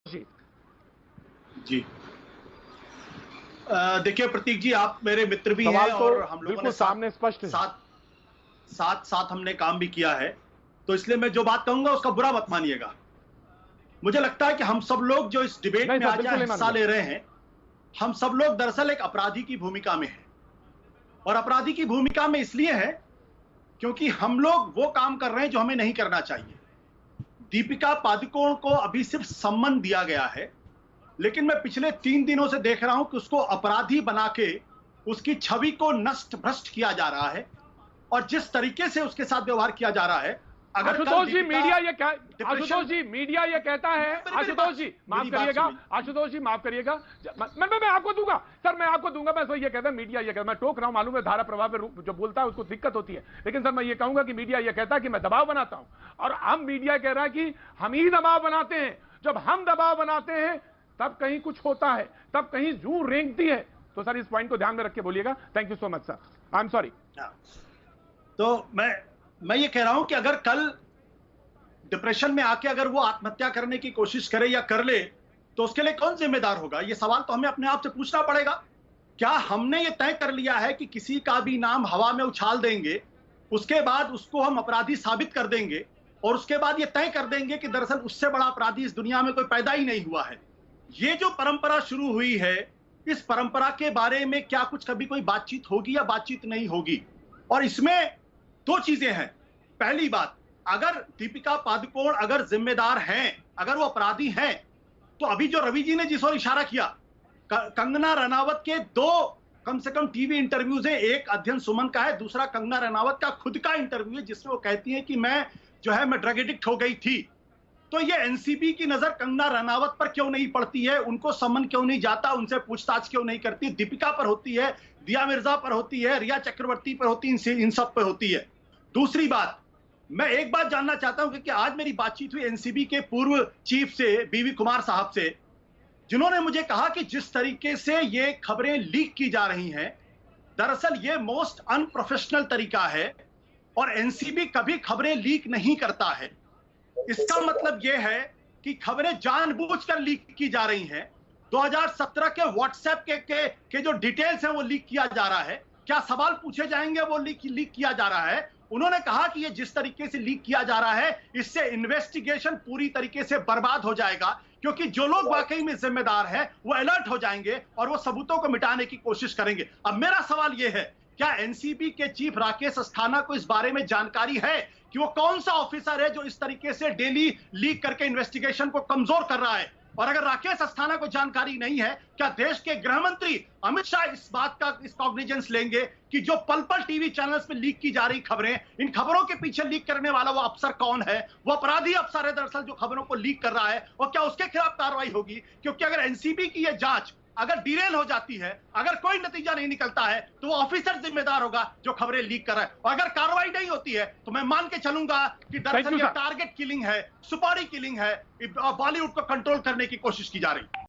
जी जी। देखिए प्रतीक जी, आप मेरे मित्र भी हैं सवाल तो और हम लोगों बिल्कुल ने सामने स्पष्ट है। साथ हमने काम भी किया है। तो इसलिए मैं जो बात कहूंगा उसका बुरा मत मानिएगा। मुझे लगता है कि हम सब लोग जो इस डिबेट नहीं में सर, आज बिल्कुल नहीं हिस्सा मानूंगा। ले रहे हैं, हम सब लोग दरअसल एक अपराधी की भूमिका में हैं। और अपराधी की भूमिका में इसलिए है क्योंकि हम लोग वो काम कर रहे हैं जो हमें नहीं करना चाहिए। दीपिका पादुकोण को अभी सिर्फ सम्मान दिया गया है, लेकिन मैं पिछले 3 दिनों से देख रहा हूं कि उसको अपराधी बना के उसकी छवि को नष्ट भ्रष्ट किया जा रहा है। और जिस तरीके से उसके साथ व्यवहार किया जा रहा है, अगर कल आशुतोष जी, दीपिका आशुतोष जी, मीडिया ये कहता है, आशुतोष जी माफ करिएगा, आशुतोष जी माफ करिएगा, मैं आपको दूंगा सर, मैं आपको दूंगा। मैं ये कहता है, मीडिया ये कहता है, मैं टोक रहा हूं, मालूम है धारा प्रभाव में जो बोलता है उसको दिक्कत होती है, लेकिन सर मैं ये कहूंगा कि मीडिया ये कहता है कि मैं दबाव बनाता हूं, और हम मीडिया कह रहा है कि हम ही दबाव बनाते हैं। जब हम दबाव बनाते हैं तब कहीं कुछ होता है, तब कहीं जू रेंगती है। तो सर इस पॉइंट को ध्यान में रख के बोलिएगा। Thank you so much sir, I am sorry. तो मैं ये कह रहा हूं कि अगर कल डिप्रेशन में आके अगर वो आत्महत्या करने की कोशिश करे या कर ले, तो उसके लिए कौन जिम्मेदार होगा? ये सवाल तो हमें अपने आप से पूछना पड़ेगा। क्या हमने ये तय कर लिया है कि किसी का भी नाम हवा में उछाल देंगे, उसके बाद उसको हम अपराधी साबित कर देंगे, और उसके बाद ये तय कर देंगे कि दरअसल उससे बड़ा अपराधी इस दुनिया में कोई पैदा ही नहीं हुआ है? ये जो परंपरा शुरू हुई है, इस परंपरा के बारे में क्या कुछ कभी कोई बातचीत होगी या बातचीत नहीं होगी? और इसमें 2 चीजें हैं। पहली बात, अगर दीपिका पादुकोण अगर जिम्मेदार हैं, अगर वो अपराधी हैं, तो अभी जो रवि जी ने जिस ओर इशारा किया, कंगना रनावत के 2 कम से कम टीवी इंटरव्यूज हैं। एक अध्ययन सुमन का है, दूसरा कंगना रनावत का खुद का इंटरव्यू है, जिसमें वो कहती हैं कि मैं ड्रग एडिक्ट हो गई थी। तो ये एनसीबी की नजर कंगना रनावत पर क्यों नहीं पड़ती है? उनको सम्मन क्यों नहीं जाता? उनसे पूछताछ क्यों नहीं करती? दीपिका पर होती है, दिया मिर्जा पर होती है, रिया चक्रवर्ती पर होती है, इन सब पर होती है। दूसरी बात, मैं एक बात जानना चाहता हूं कि आज मेरी बातचीत हुई एनसीबी के पूर्व चीफ से, बीवी कुमार साहब से, जिन्होंने मुझे कहा कि जिस तरीके से ये खबरें लीक की जा रही हैं, दरअसल ये मोस्ट अनप्रोफेशनल तरीका है और एनसीबी कभी खबरें लीक नहीं करता है। इसका मतलब यह है कि खबरें जानबूझकर लीक की जा रही हैं। 2017 के व्हाट्सएप के जो डिटेल्स हैं वो लीक किया जा रहा है। क्या सवाल पूछे जाएंगे वो लीक किया जा रहा है? उन्होंने कहा कि ये जिस तरीके से लीक किया जा रहा है, इससे इन्वेस्टिगेशन पूरी तरीके से बर्बाद हो जाएगा, क्योंकि जो लोग वाकई में जिम्मेदार हैं वो अलर्ट हो जाएंगे और वो सबूतों को मिटाने की कोशिश करेंगे। अब मेरा सवाल यह है, क्या एनसीबी के चीफ राकेश अस्थाना को इस बारे में जानकारी है कि वो कौन सा ऑफिसर है जो इस तरीके से डेली लीक करके इन्वेस्टिगेशन को कमजोर कर रहा है? और अगर राकेश अस्थाना को जानकारी नहीं है, क्या देश के गृह मंत्री अमित शाह इस बात का कॉग्निजेंस लेंगे कि जो पल पल टीवी चैनल्स पे लीक की जा रही खबरें, इन खबरों के पीछे लीक करने वाला वो अफसर कौन है? वो अपराधी अफसर है दरअसल जो खबरों को लीक कर रहा है, और क्या उसके खिलाफ कार्रवाई होगी? क्योंकि अगर एनसीबी की यह जांच अगर डिरेल हो जाती है, अगर कोई नतीजा नहीं निकलता है, तो वो ऑफिसर जिम्मेदार होगा जो खबरें लीक कर रहा है। और अगर कार्रवाई नहीं होती है तो मैं मान के चलूंगा कि दरअसल ये टारगेट किलिंग है, सुपारी किलिंग है, बॉलीवुड को कंट्रोल करने की कोशिश की जा रही है।